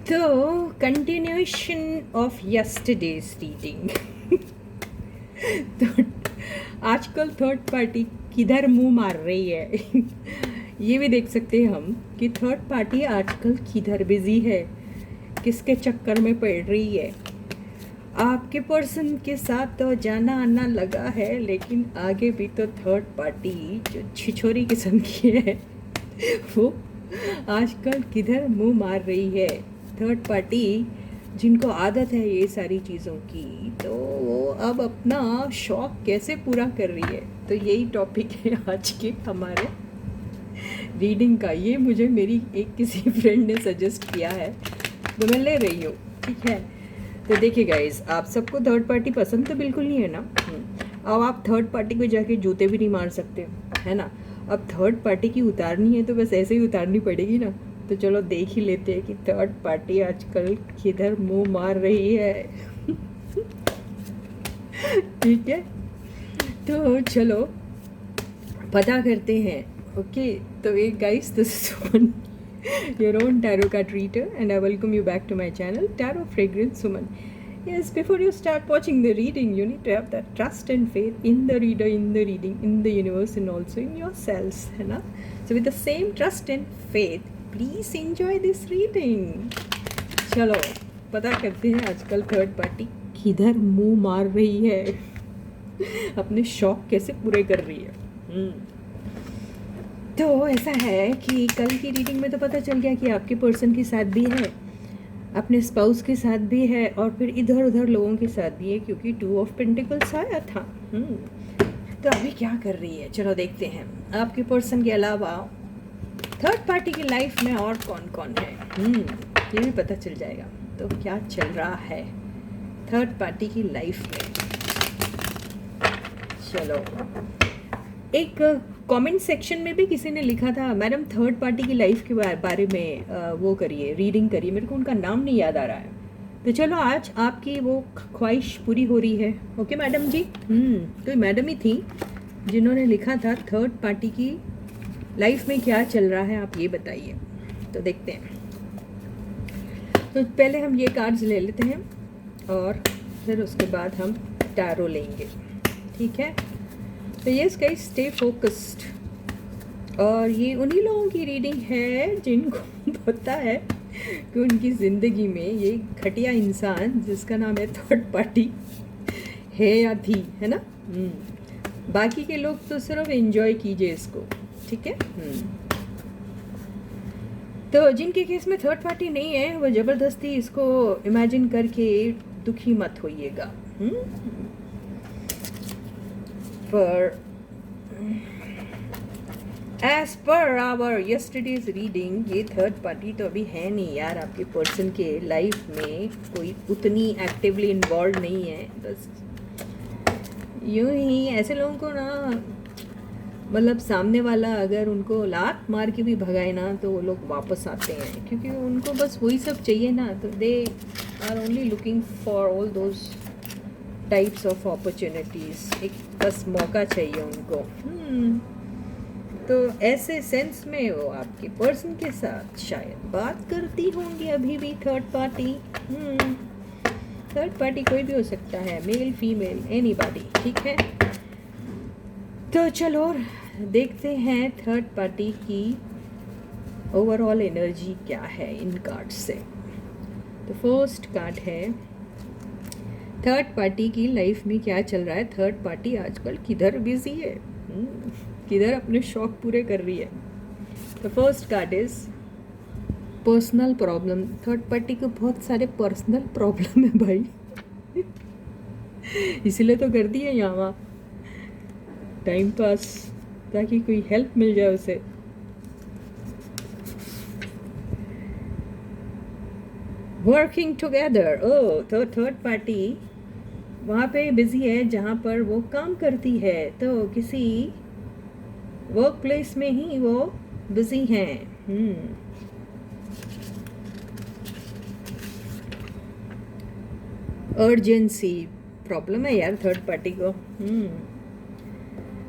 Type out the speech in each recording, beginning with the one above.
तो continuation of yesterday's reading. तो आजकल थर्ड पार्टी किधर मुंह मार रही है ये भी देख सकते हैं हम कि थर्ड पार्टी आजकल किधर बिजी है, किसके चक्कर में पड़ रही है। आपके पर्सन के साथ तो जाना आना लगा है, लेकिन आगे भी तो थर्ड पार्टी जो छिछोरी किस्म की है वो आजकल किधर मुंह मार रही है। थर्ड पार्टी जिनको आदत है ये सारी चीज़ों की, तो वो अब अपना शौक कैसे पूरा कर रही है। तो यही टॉपिक है आज के हमारे रीडिंग का। ये मुझे मेरी एक किसी फ्रेंड ने सजेस्ट किया है, तो मैं ले रही हूँ। ठीक है, तो देखिए गाइस, आप सबको थर्ड पार्टी पसंद तो बिल्कुल नहीं है ना। अब आप थर्ड पार्टी को जाके जूते भी नहीं मार सकते, है ना। अब थर्ड पार्टी की उतारनी है तो बस ऐसे ही उतारनी पड़ेगी ना। तो चलो देख ही लेते हैं कि थर्ड पार्टी आजकल किधर मुंह मार रही है। ठीक है, तो चलो पता करते हैं। ओके, तो एक guys, this is your own tarot card reader, and I welcome you back to my channel, Tarot Fragrance Suman. Yes, before you start watching the reading, you need to have that trust and faith in the reader, in the reading, in the universe, and also in yourselves, है ना। So with the same trust and faith, please enjoy this reading. चलो पता करते हैं आजकल third party किधर मुंह मार रही है, अपने शौक कैसे पूरे कर रही है। तो ऐसा है कि कल की रीडिंग में तो पता चल गया कि आपके पर्सन के साथ भी है, अपने स्पाउस के साथ भी है, और फिर इधर उधर लोगों के साथ भी है, क्योंकि 2 ऑफ पेंटिकल्स आया था। तो अभी क्या कर रही है, चलो देखते हैं। आपके पर्सन के अलावा थर्ड पार्टी की लाइफ में और कौन कौन है, ये भी पता चल जाएगा। तो क्या चल रहा है थर्ड पार्टी की लाइफ में। चलो, एक कमेंट सेक्शन में भी किसी ने लिखा था, मैडम थर्ड पार्टी की लाइफ के बारे में वो करिए, रीडिंग करिए। मेरे को उनका नाम नहीं याद आ रहा है। तो चलो आज आपकी वो ख्वाहिश पूरी हो रही है। ओके मैडम जी, कोई मैडम ही थी जिन्होंने लिखा था थर्ड पार्टी की लाइफ में क्या चल रहा है, आप ये बताइए। तो देखते हैं। तो पहले हम ये कार्ड्स ले लेते हैं और फिर उसके बाद हम टैरो लेंगे। ठीक है, तो यस गाइस, स्टे फोकस्ड। और ये उन्हीं लोगों की रीडिंग है जिनको पता है कि उनकी ज़िंदगी में ये घटिया इंसान जिसका नाम है थर्ड पार्टी है या थी, है ना। बाकी के लोग तो सिर्फ एंजॉय कीजिए इसको। ठीक है, तो जिनके केस में थर्ड पार्टी नहीं है वो ज़बरदस्ती इसको इमेजिन करके दुखी मत होइएगा। As per our yesterday's reading, ये थर्ड पार्टी तो अभी है नहीं यार। आपके पर्सन के लाइफ में कोई उतनी एक्टिवली इन्वॉल्व नहीं है। बस यूं ही ऐसे लोगों को ना, मतलब सामने वाला अगर उनको लात मार के भी भगाए ना तो वो लोग वापस आते हैं, क्योंकि उनको बस वही सब चाहिए ना। तो they are only looking for all those types of opportunities. एक बस मौका चाहिए उनको। तो ऐसे सेंस में वो आपके पर्सन के साथ शायद बात करती होंगी अभी भी थर्ड पार्टी। थर्ड पार्टी कोई भी हो सकता है, मेल फीमेल एनीबॉडी। ठीक है, तो चलो देखते हैं थर्ड पार्टी की ओवरऑल एनर्जी क्या है इन कार्ड से। तो फर्स्ट कार्ड है, थर्ड पार्टी की लाइफ में क्या चल रहा है। थर्ड पार्टी आजकल किधर बिजी है, किधर अपने शौक पूरे कर रही है। तो first card is personal problem. Third party को बहुत सारे पर्सनल प्रॉब्लम है भाई इसीलिए तो कर दी है यहाँ टाइम पास, ताकि कोई हेल्प मिल जाए उसे। Working together. ओह, तो थर्ड पार्टी वहाँ पे बिजी है जहाँ पर वो काम करती है। तो किसी वर्क प्लेस में ही वो बिजी हैं। अर्जेंसी प्रॉब्लम है यार थर्ड पार्टी को।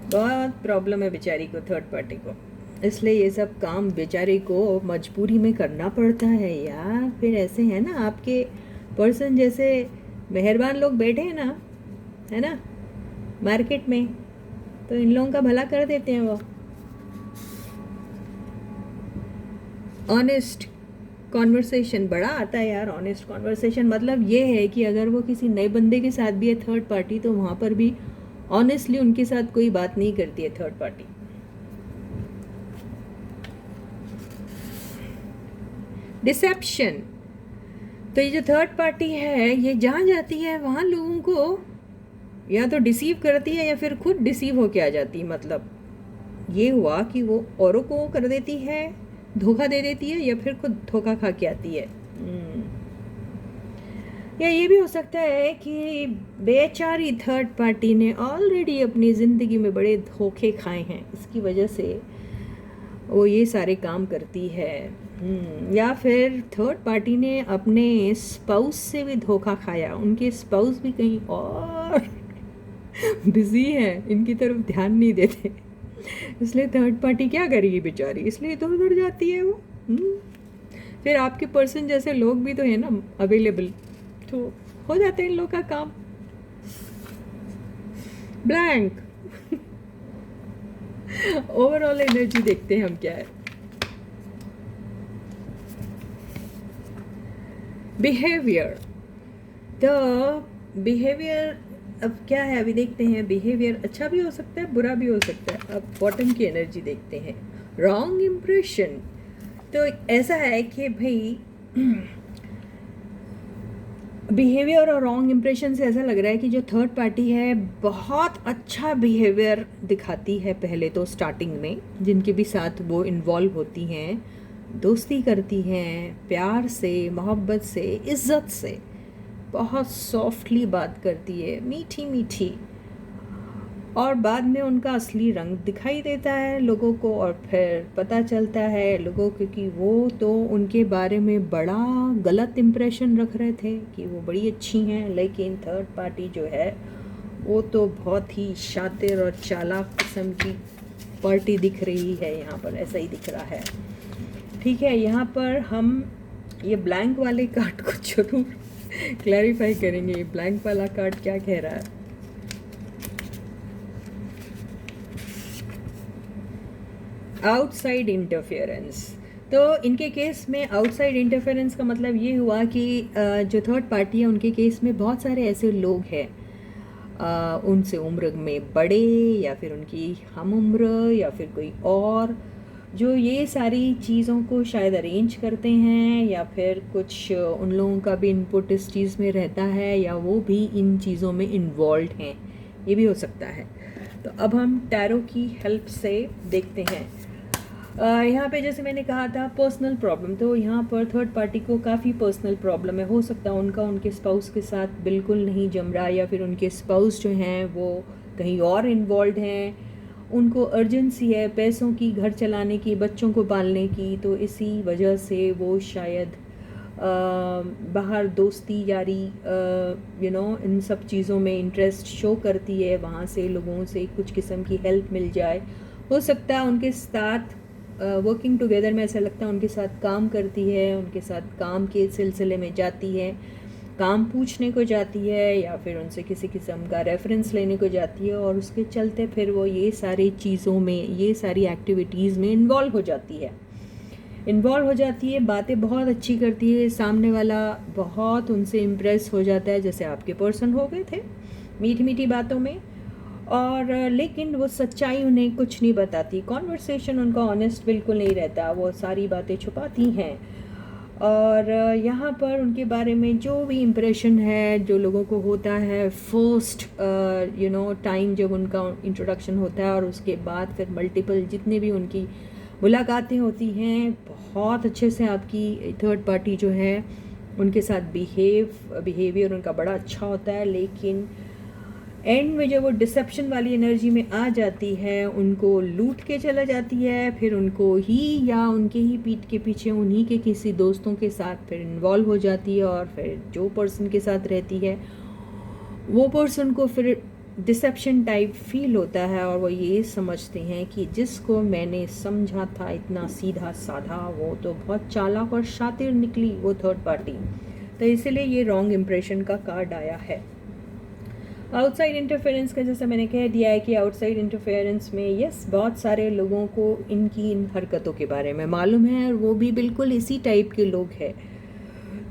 बहुत प्रॉब्लम है बेचारी को, थर्ड पार्टी को। इसलिए ये सब काम बेचारे को मजबूरी में करना पड़ता है यार। फिर ऐसे है ना आपके पर्सन जैसे मेहरबान लोग बैठे हैं ना, है ना, मार्केट में, तो इन लोगों का भला कर देते हैं वो। ऑनेस्ट कॉन्वर्सेशन बड़ा आता है यार। ऑनेस्ट कॉन्वर्सेशन मतलब ये है कि अगर वो किसी नए बंदे के साथ भी है थर्ड पार्टी, तो वहाँ पर भी ऑनेस्टली उनके साथ कोई बात नहीं करती है थर्ड पार्टी। डिसेप्शन, तो ये जो थर्ड पार्टी है ये जहाँ जाती है वहाँ लोगों को या तो डिसीव करती है या फिर खुद डिसीव होके आ जाती है। मतलब ये हुआ कि वो औरों को कर देती है, धोखा दे देती है, या फिर खुद धोखा खा के आती है। या ये भी हो सकता है कि बेचारी थर्ड पार्टी ने ऑलरेडी अपनी ज़िंदगी में बड़े धोखे खाए हैं, इसकी वजह से वो ये सारे काम करती है। या फिर थर्ड पार्टी ने अपने स्पाउस से भी धोखा खाया, उनके स्पाउस भी कहीं और बिजी है, इनकी तरफ ध्यान नहीं देते, इसलिए थर्ड पार्टी क्या करेगी बेचारी, इसलिए इधर उधर जाती है वो। फिर आपके पर्सन जैसे लोग भी तो है ना अवेलेबल, तो हो जाता है इन लोग का काम। ब्लैंक ओवरऑल एनर्जी देखते हैं हम क्या है। बिहेवियर, तो बिहेवियर अब क्या है अभी देखते हैं। बिहेवियर अच्छा भी हो सकता है, बुरा भी हो सकता है। अब बॉटम की एनर्जी देखते हैं। रॉन्ग इम्प्रेशन, तो ऐसा है कि भाई बिहेवियर और रॉन्ग इम्प्रेशन से ऐसा लग रहा है कि जो थर्ड पार्टी है बहुत अच्छा बिहेवियर दिखाती है पहले तो स्टार्टिंग में, जिनके भी साथ वो इन्वॉल्व होती हैं, दोस्ती करती हैं, प्यार से, मोहब्बत से, इज़्ज़त से, बहुत सॉफ्टली बात करती है, मीठी मीठी, और बाद में उनका असली रंग दिखाई देता है लोगों को, और फिर पता चलता है लोगों को कि वो तो उनके बारे में बड़ा गलत इम्प्रेशन रख रहे थे कि वो बड़ी अच्छी हैं, लेकिन थर्ड पार्टी जो है वो तो बहुत ही शातिर और चालाक किस्म की पार्टी दिख रही है। यहाँ पर ऐसा ही दिख रहा है। ठीक है, यहाँ पर हम ये ब्लैंक वाले कार्ड को जरूर क्लैरिफाई करेंगे। ये ब्लैंक वाला कार्ड क्या कह रहा है। आउटसाइड इंटरफेरेंस, तो इनके केस में आउटसाइड इंटरफेरेंस का मतलब ये हुआ कि जो थर्ड पार्टी है उनके केस में बहुत सारे ऐसे लोग हैं उनसे उम्र में बड़े या फिर उनकी हम उम्र या फिर कोई और, जो ये सारी चीज़ों को शायद अरेंज करते हैं, या फिर कुछ उन लोगों का भी इनपुट इस चीज़ में रहता है, या वो भी इन चीज़ों में इन्वॉल्व हैं, ये भी हो सकता है। तो अब हम टैरो की हेल्प से देखते हैं। यहाँ पे जैसे मैंने कहा था पर्सनल प्रॉब्लम, तो यहाँ पर थर्ड पार्टी को काफ़ी पर्सनल प्रॉब्लम है। हो सकता है उनका उनके स्पाउस के साथ बिल्कुल नहीं जम रहा, या फिर उनके स्पाउस जो हैं वो कहीं और इन्वॉल्व हैं, उनको अर्जेंसी है पैसों की, घर चलाने की, बच्चों को पालने की, तो इसी वजह से वो शायद बाहर दोस्ती यारी इन सब चीज़ों में इंटरेस्ट शो करती है, वहाँ से लोगों से कुछ किस्म की हेल्प मिल जाए। हो सकता है उनके साथ वर्किंग टुगेदर में ऐसा लगता है उनके साथ काम करती है, उनके साथ काम के सिलसिले में जाती है, काम पूछने को जाती है, या फिर उनसे किसी किस्म का रेफरेंस लेने को जाती है, और उसके चलते फिर वो ये सारी चीज़ों में, ये सारी एक्टिविटीज़ में इन्वॉल्व हो जाती है। बातें बहुत अच्छी करती है, सामने वाला बहुत उनसे इम्प्रेस हो जाता है, जैसे आपके पर्सन हो गए थे मीठी मीठी बातों में, और लेकिन वो सच्चाई उन्हें कुछ नहीं बताती। कॉन्वर्सेशन उनका ऑनेस्ट बिल्कुल नहीं रहता, वो सारी बातें छुपाती हैं। और यहाँ पर उनके बारे में जो भी इम्प्रेशन है जो लोगों को होता है फर्स्ट टाइम जब उनका इंट्रोडक्शन होता है, और उसके बाद फिर मल्टीपल जितने भी उनकी मुलाकातें होती हैं, बहुत अच्छे से आपकी थर्ड पार्टी जो है उनके साथ बिहेवियर उनका बड़ा अच्छा होता है। लेकिन एंड में जब वो डिसेप्शन वाली एनर्जी में आ जाती है, उनको लूट के चला जाती है, फिर उनको ही या उनके ही पीठ के पीछे उन्हीं के किसी दोस्तों के साथ फिर इन्वॉल्व हो जाती है, और फिर जो पर्सन के साथ रहती है वो पर्सन को फिर डिसेप्शन टाइप फील होता है और वो ये समझते हैं कि जिसको मैंने समझा था इतना सीधा साधा वो तो बहुत चालाक और शातिर निकली वो थर्ड पार्टी। तो इसीलिए ये रॉन्ग इम्प्रेशन का कार्ड आया है। आउटसाइड इंटरफेरेंस का जैसे मैंने कह दिया है कि आउटसाइड इंटरफेरेंस में यस बहुत सारे लोगों को इनकी इन हरकतों के बारे में मालूम है और वो भी बिल्कुल इसी टाइप के लोग हैं।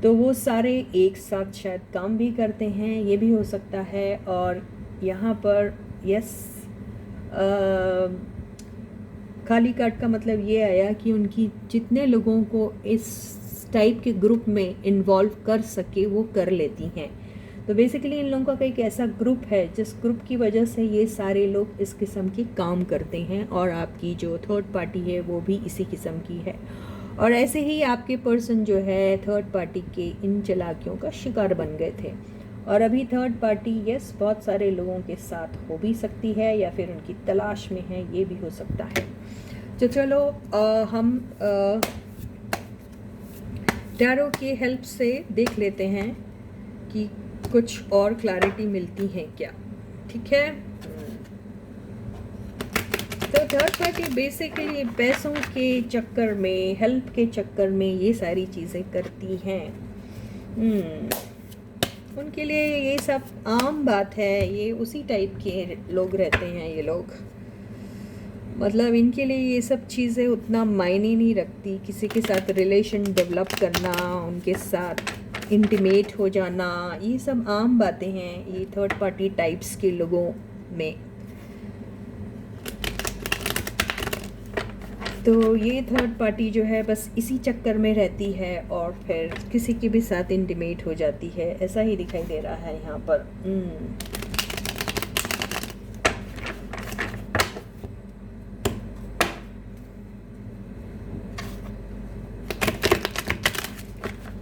तो वो सारे एक साथ शायद काम भी करते हैं, ये भी हो सकता है। और यहाँ पर यस खाली कार्ड का मतलब ये आया कि उनकी जितने लोगों को इस टाइप के ग्रुप में इन्वॉल्व कर सके वो कर लेती हैं। तो बेसिकली इन लोगों का एक ऐसा ग्रुप है जिस ग्रुप की वजह से ये सारे लोग इस किस्म के काम करते हैं और आपकी जो थर्ड पार्टी है वो भी इसी किस्म की है। और ऐसे ही आपके पर्सन जो है थर्ड पार्टी के इन चालाकियों का शिकार बन गए थे और अभी थर्ड पार्टी यस बहुत सारे लोगों के साथ हो भी सकती है या फिर उनकी तलाश में है, ये भी हो सकता है। तो चलो हम टैरो की हेल्प से देख लेते हैं कि कुछ और क्लैरिटी मिलती है क्या। ठीक है, तो थर्ड पार्टी बेसिकली पैसों के चक्कर में, हेल्प के चक्कर में ये सारी चीज़ें करती हैं। उनके लिए ये सब आम बात है, ये उसी टाइप के लोग रहते हैं ये लोग। मतलब इनके लिए ये सब चीज़ें उतना मायने नहीं रखती। किसी के साथ रिलेशन डेवलप करना, उनके साथ इंटीमेट हो जाना, ये सब आम बातें हैं ये थर्ड पार्टी टाइप्स के लोगों में। तो ये थर्ड पार्टी जो है बस इसी चक्कर में रहती है और फिर किसी के भी साथ इंटीमेट हो जाती है, ऐसा ही दिखाई दे रहा है यहाँ पर।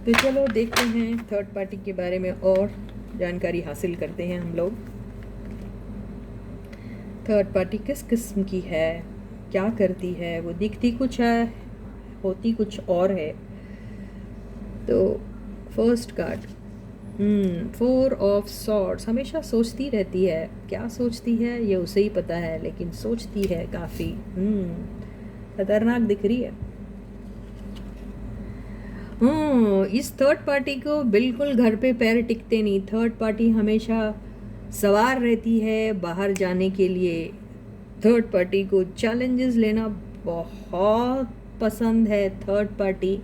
तो चलो देखते हैं थर्ड पार्टी के बारे में और जानकारी हासिल करते हैं हम लोग। थर्ड पार्टी किस किस्म की है, क्या करती है, वो दिखती कुछ है होती कुछ और है। तो फर्स्ट कार्ड 4 ऑफ सॉर्ड्स, हमेशा सोचती रहती है। क्या सोचती है ये उसे ही पता है, लेकिन सोचती है काफ़ी। खतरनाक दिख रही है। इस थर्ड पार्टी को बिल्कुल घर पे पैर टिकते नहीं। थर्ड पार्टी हमेशा सवार रहती है बाहर जाने के लिए। थर्ड पार्टी को चैलेंजेस लेना बहुत पसंद है। थर्ड पार्टी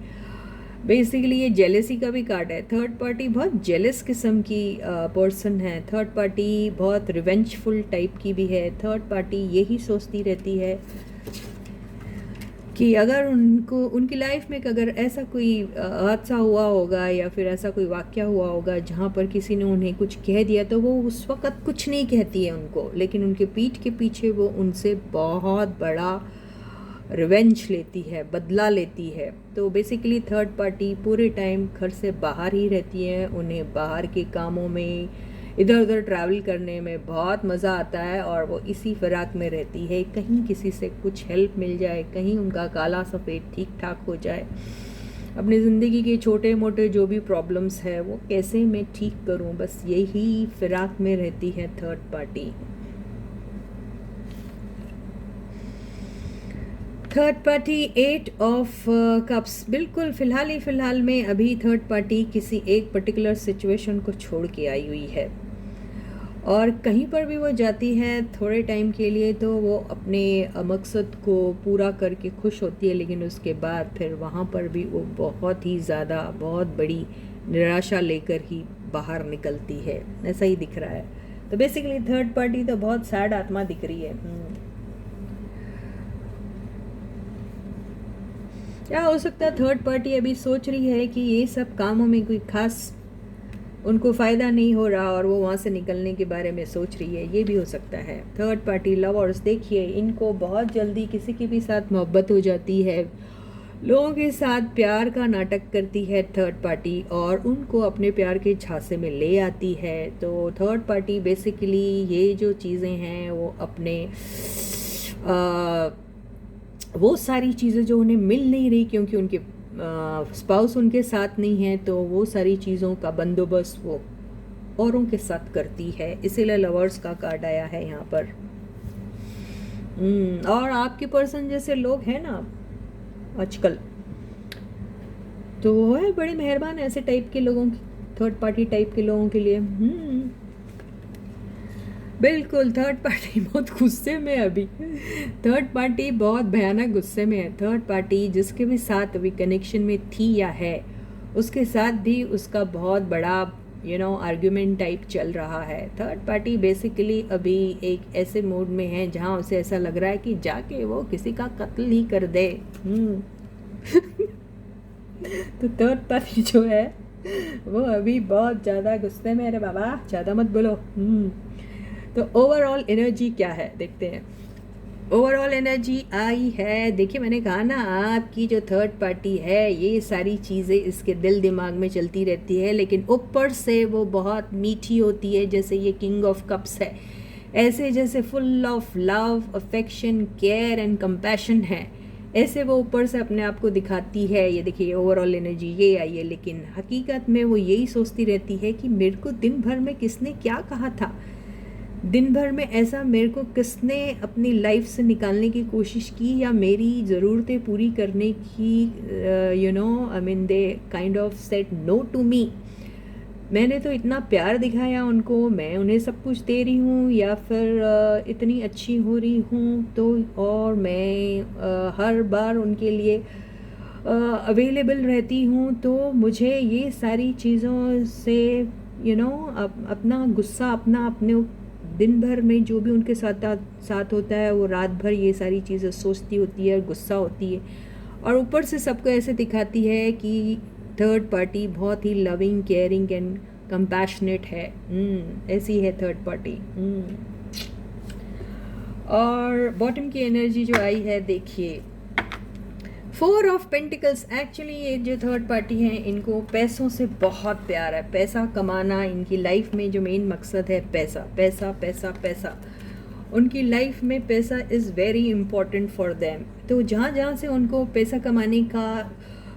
बेसिकली ये जेलेसी का भी कार्ड है। थर्ड पार्टी बहुत जेलस किस्म की पर्सन है। थर्ड पार्टी बहुत रिवेंजफुल टाइप की भी है। थर्ड पार्टी यही सोचती रहती है कि अगर उनको उनकी लाइफ में अगर ऐसा कोई हादसा हुआ होगा या फिर ऐसा कोई वाक़या हुआ होगा जहाँ पर किसी ने उन्हें कुछ कह दिया, तो वो उस वक़्त कुछ नहीं कहती है उनको, लेकिन उनके पीठ के पीछे वो उनसे बहुत बड़ा रिवेंज लेती है, बदला लेती है। तो बेसिकली थर्ड पार्टी पूरे टाइम घर से बाहर ही रहती है। उन्हें बाहर के कामों में, इधर उधर ट्रैवल करने में बहुत मज़ा आता है और वो इसी फिराक में रहती है। कहीं किसी से कुछ हेल्प मिल जाए, कहीं उनका काला सफ़ेद ठीक ठाक हो जाए, अपनी ज़िंदगी के छोटे मोटे जो भी प्रॉब्लम्स है वो कैसे मैं ठीक करूं, बस यही फिराक में रहती है third party. Third party 8 of cups, बिल्कुल फ़िलहाल में अभी थर्ड पार्टी किसी एक पर्टिकुलर सिचुएशन को छोड़ के आई हुई है और कहीं पर भी वो जाती है थोड़े टाइम के लिए तो वो अपने मकसद को पूरा करके खुश होती है, लेकिन उसके बाद फिर वहाँ पर भी वो बहुत ही ज़्यादा बहुत बड़ी निराशा लेकर ही बाहर निकलती है, ऐसा ही दिख रहा है। तो बेसिकली थर्ड पार्टी तो बहुत सैड आत्मा दिख रही है। क्या हो सकता है थर्ड पार्टी अभी सोच रही है कि ये सब कामों में कोई खास उनको फ़ायदा नहीं हो रहा और वो वहाँ से निकलने के बारे में सोच रही है, ये भी हो सकता है। थर्ड पार्टी लवर्स, देखिए इनको बहुत जल्दी किसी के भी साथ मोहब्बत हो जाती है, लोगों के साथ प्यार का नाटक करती है थर्ड पार्टी और उनको अपने प्यार के झांसे में ले आती है। तो थर्ड पार्टी बेसिकली ये जो चीज़ें हैं वो अपने वो सारी चीज़ें जो उन्हें मिल नहीं रही क्योंकि उनके स्पाउस उनके साथ नहीं है, तो वो सारी चीज़ों का बंदोबस्त वो औरों के साथ करती है, इसीलिए लवर्स का कार्ड आया है यहाँ पर। और आपके पर्सन जैसे लोग हैं ना आजकल, तो वो है बड़े मेहरबान ऐसे टाइप के लोगों की, थर्ड पार्टी टाइप के लोगों के लिए। बिल्कुल, थर्ड पार्टी बहुत गुस्से में है अभी। थर्ड पार्टी बहुत भयानक गुस्से में है। थर्ड पार्टी जिसके भी साथ अभी कनेक्शन में थी या है, उसके साथ भी उसका बहुत बड़ा आर्ग्यूमेंट टाइप चल रहा है। थर्ड पार्टी बेसिकली अभी एक ऐसे मूड में है जहाँ उसे ऐसा लग रहा है कि जाके वो किसी का कत्ल ही कर दे। तो थर्ड पार्टी जो है वो अभी बहुत ज़्यादा गुस्से में। अरे बाबा ज़्यादा मत बोलो। तो ओवरऑल एनर्जी क्या है देखते हैं। ओवरऑल एनर्जी आई है, देखिए मैंने कहा ना, आपकी जो थर्ड पार्टी है ये सारी चीज़ें इसके दिल दिमाग में चलती रहती है, लेकिन ऊपर से वो बहुत मीठी होती है। जैसे ये किंग ऑफ कप्स है, ऐसे जैसे full of love, affection, care and compassion है, ऐसे वो ऊपर से अपने आप को दिखाती है। ये देखिए ओवरऑल एनर्जी ये आई है, लेकिन हकीकत में वो यही सोचती रहती है कि मेरे को दिन भर में किसने क्या कहा था, दिन भर में ऐसा मेरे को किसने अपनी लाइफ से निकालने की कोशिश की या मेरी ज़रूरतें पूरी करने की I mean they kind of said no to me. मैंने तो इतना प्यार दिखाया उनको, मैं उन्हें सब कुछ दे रही हूँ या फिर इतनी अच्छी हो रही हूँ, तो और मैं हर बार उनके लिए अवेलेबल रहती हूँ, तो मुझे ये सारी चीज़ों से अपना गुस्सा, अपने दिन भर में जो भी उनके साथ होता है वो रात भर ये सारी चीज़ें सोचती होती है, गुस्सा होती है, और ऊपर से सबको ऐसे दिखाती है कि थर्ड पार्टी बहुत ही लविंग, केयरिंग एंड कंपैशनेट है। ऐसी है थर्ड पार्टी। और बॉटम की एनर्जी जो आई है देखिए, 4 ऑफ पेंटिकल्स। एक्चुअली ये जो थर्ड पार्टी है इनको पैसों से बहुत प्यार है, पैसा कमाना इनकी लाइफ में जो मेन मकसद है, पैसा पैसा पैसा पैसा। उनकी लाइफ में पैसा is very important for them. तो जहाँ जहाँ से उनको पैसा कमाने का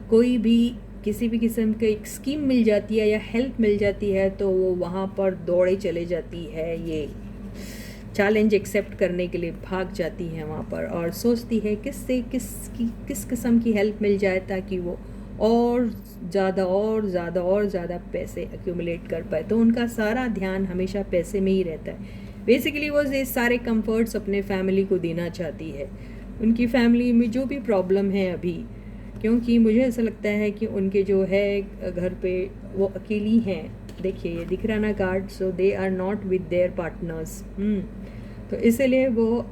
कोई भी किसी भी किस्म की एक स्कीम मिल जाती है या हेल्प मिल जाती है, तो वो वहाँ पर दौड़े चले जाती है, ये चैलेंज एक्सेप्ट करने के लिए भाग जाती है वहाँ पर, और सोचती है किस किस्म की हेल्प मिल जाए ताकि वो और ज़्यादा पैसे एक्यूमुलेट कर पाए। तो उनका सारा ध्यान हमेशा पैसे में ही रहता है। बेसिकली वो ये सारे कंफर्ट्स अपने फैमिली को देना चाहती है। उनकी फैमिली में जो भी प्रॉब्लम है अभी, क्योंकि मुझे ऐसा लगता है कि उनके जो है घर पे वो अकेली हैं। देखिए ये दिख रहा ना card, so they are not with their partners. तो इसलिए वो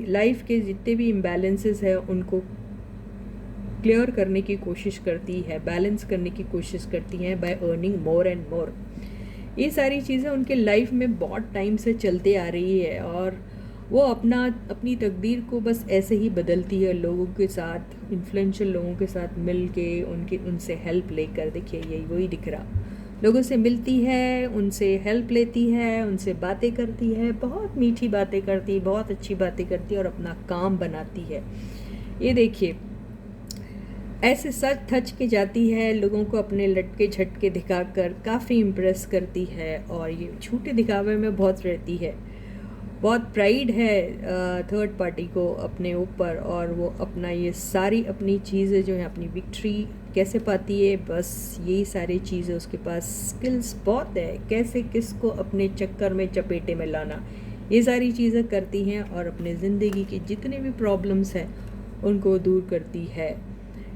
लाइफ के जितने भी इम्बैलेंसेस है उनको क्लियर करने की कोशिश करती है, बैलेंस करने की कोशिश करती हैं by earning more and more. ये सारी चीज़ें उनके लाइफ में बहुत टाइम से चलते आ रही है, और वो अपनी तकदीर को बस ऐसे ही बदलती है, लोगों के साथ, इन्फ्लुएंशियल लोगों के साथ मिल के उनसे हेल्प लेकर। देखिए यही वही दिख रहा, लोगों से मिलती है, उनसे हेल्प लेती है, उनसे बातें करती है, बहुत मीठी बातें करती है, बहुत अच्छी बातें करती है और अपना काम बनाती है। ये देखिए ऐसे सच थच के जाती है, लोगों को अपने लटके झटके दिखाकर काफ़ी इम्प्रेस करती है, और ये झूठे दिखावे में बहुत रहती है। बहुत प्राइड है थर्ड पार्टी को अपने ऊपर, और वो अपना ये सारी अपनी चीज़ें जो है, अपनी विक्ट्री कैसे पाती है, बस यही सारी चीज़ें उसके पास स्किल्स बहुत है, कैसे किसको अपने चक्कर में चपेटे में लाना, ये सारी चीज़ें करती हैं, और अपने ज़िंदगी की जितने भी प्रॉब्लम्स हैं उनको दूर करती है।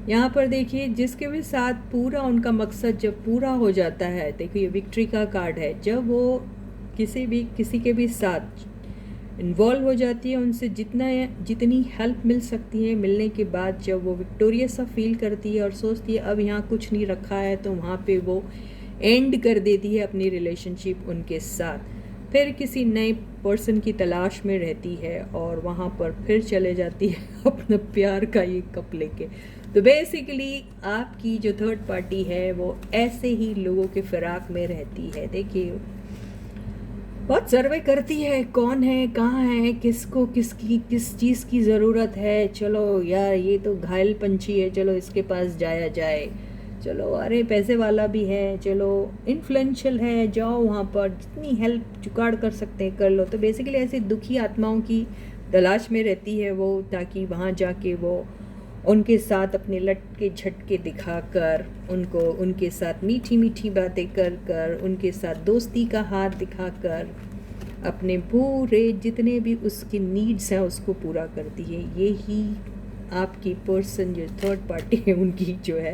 यहाँ पर देखिए जिसके भी साथ पूरा उनका मकसद जब पूरा हो जाता है, देखिए विक्ट्री का कार्ड है, जब वो किसी के भी साथ इन्वॉल्व हो जाती है, उनसे जितनी हेल्प मिल सकती है, मिलने के बाद जब वो विक्टोरियस सा फील करती है और सोचती है अब यहाँ कुछ नहीं रखा है, तो वहाँ पे वो एंड कर देती है अपनी रिलेशनशिप उनके साथ, फिर किसी नए पर्सन की तलाश में रहती है, और वहाँ पर फिर चले जाती है अपना प्यार का ये कप लेके। तो बेसिकली आपकी जो थर्ड पार्टी है वो ऐसे ही लोगों के फिराक में रहती है। देखिए बहुत सर्वे करती है, कौन है, कहाँ है, किसको किस चीज़ की ज़रूरत है, चलो यार ये तो घायल पंछी है, चलो इसके पास जाया जाए, चलो अरे पैसे वाला भी है, चलो इन्फ्लुएंशियल है, जाओ वहाँ पर जितनी हेल्प जुगाड़ कर सकते हैं कर लो। तो बेसिकली ऐसी दुखी आत्माओं की तलाश में रहती है वो, ताकि वहाँ जाके वो उनके साथ अपने लटके झटके दिखाकर, उनको उनके साथ मीठी मीठी बातें कर कर, उनके साथ दोस्ती का हाथ दिखाकर अपने पूरे जितने भी उसकी नीड्स हैं उसको पूरा करती है। यही आपकी पर्सन जो थर्ड पार्टी है उनकी जो है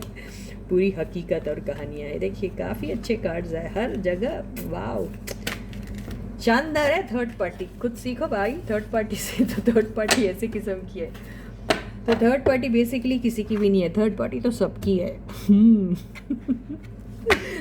पूरी हकीकत और कहानियाँ है। देखिए काफ़ी अच्छे कार्ड्स है हर जगह, वाओ शानदार है। थर्ड पार्टी खुद सीखो भाई थर्ड पार्टी से, तो थर्ड पार्टी ऐसे किस्म की है। तो थर्ड पार्टी बेसिकली किसी की भी नहीं है, थर्ड पार्टी तो सबकी है।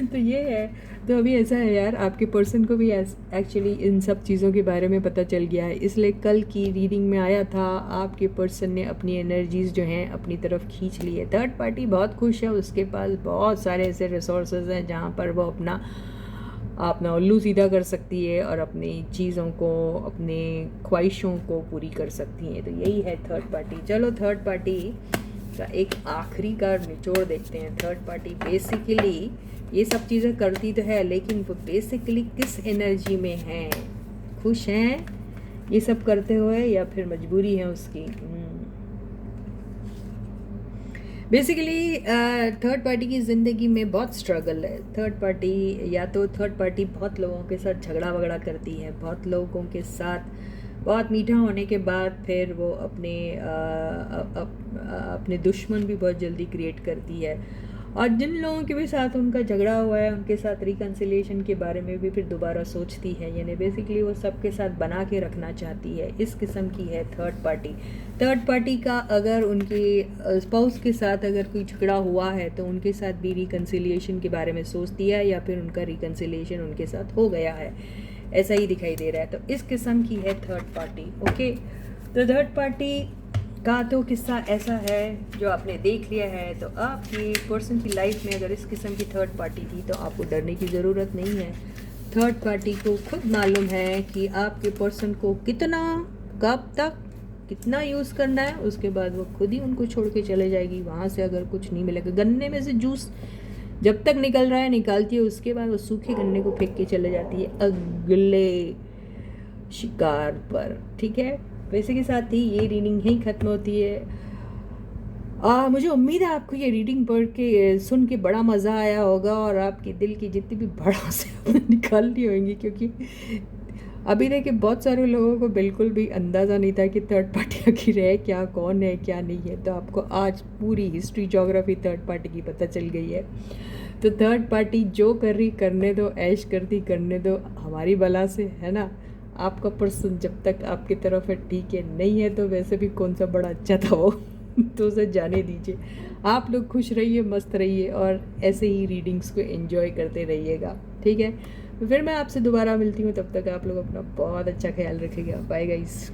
तो ये है। तो अभी ऐसा है यार, आपके पर्सन को भी एक्चुअली इन सब चीज़ों के बारे में पता चल गया है, इसलिए कल की रीडिंग में आया था आपके पर्सन ने अपनी एनर्जीज़ जो हैं अपनी तरफ खींच ली है। थर्ड पार्टी बहुत खुश है, उसके पास बहुत सारे ऐसे रिसोर्सेज हैं जहाँ पर वो अपना उल्लू सीधा कर सकती है और अपनी चीज़ों को, अपने ख्वाहिशों को पूरी कर सकती हैं। तो यही है थर्ड पार्टी। चलो थर्ड पार्टी का एक आखिरी का निचोड़ देखते हैं। थर्ड पार्टी बेसिकली ये सब चीज़ें करती तो है, लेकिन वो बेसिकली किस एनर्जी में है, खुश हैं ये सब करते हुए या फिर मजबूरी है उसकी। बेसिकली थर्ड पार्टी की ज़िंदगी में बहुत स्ट्रगल है। थर्ड पार्टी या तो थर्ड पार्टी बहुत लोगों के साथ झगड़ा वगड़ा करती है, बहुत लोगों के साथ बहुत मीठा होने के बाद फिर वो अपने दुश्मन भी बहुत जल्दी क्रिएट करती है। और जिन लोगों के भी साथ उनका झगड़ा हुआ है उनके साथ रिकन्सिलिएशन के बारे में भी फिर दोबारा सोचती है, यानी बेसिकली वो सबके साथ बना के रखना चाहती है। इस किस्म की है थर्ड पार्टी। थर्ड पार्टी का अगर उनके स्पाउस के साथ अगर कोई झगड़ा हुआ है तो उनके साथ भी रिकन्सिलिएशन के बारे में सोचती है, या फिर उनका रिकन्सिलिएशन उनके साथ हो गया है, ऐसा ही दिखाई दे रहा है। तो इस किस्म की है थर्ड पार्टी। ओके, तो थर्ड पार्टी का तो किस्सा ऐसा है जो आपने देख लिया है। तो आपकी पर्सन की लाइफ में अगर इस किस्म की थर्ड पार्टी थी तो आपको डरने की ज़रूरत नहीं है। थर्ड पार्टी को खुद मालूम है कि आपके पर्सन को कितना, कब तक, कितना यूज़ करना है, उसके बाद वो खुद ही उनको छोड़ के चले जाएगी। वहाँ से अगर कुछ नहीं मिलेगा, गन्ने में से जूस जब तक निकल रहा है निकालती है, उसके बाद वो सूखे गन्ने को फेंक के चले जाती है अगले शिकार पर। ठीक है, वैसे के साथ ही ये रीडिंग यहीं ख़त्म होती है। मुझे उम्मीद है आपको ये रीडिंग पढ़ के सुन के बड़ा मज़ा आया होगा और आपके दिल की जितनी भी भड़ास है निकाल ली होंगी, क्योंकि अभी देखिए बहुत सारे लोगों को बिल्कुल भी अंदाज़ा नहीं था कि थर्ड पार्टी आखिर है क्या, कौन है क्या नहीं है। तो आपको आज पूरी हिस्ट्री जोग्राफी थर्ड पार्टी की पता चल गई है। तो थर्ड पार्टी जो कर रही करने दो, ऐश करती करने दो, हमारी बला से, है ना। आपका पर्सन जब तक आपकी तरफ है ठीक है, नहीं है तो वैसे भी कौन सा बड़ा अच्छा था वो तो उसे जाने दीजिए। आप लोग खुश रहिए, मस्त रहिए और ऐसे ही रीडिंग्स को एंजॉय करते रहिएगा। ठीक है, तो फिर मैं आपसे दोबारा मिलती हूँ, तब तक आप लोग अपना बहुत अच्छा ख्याल रखिएगा। Bye guys.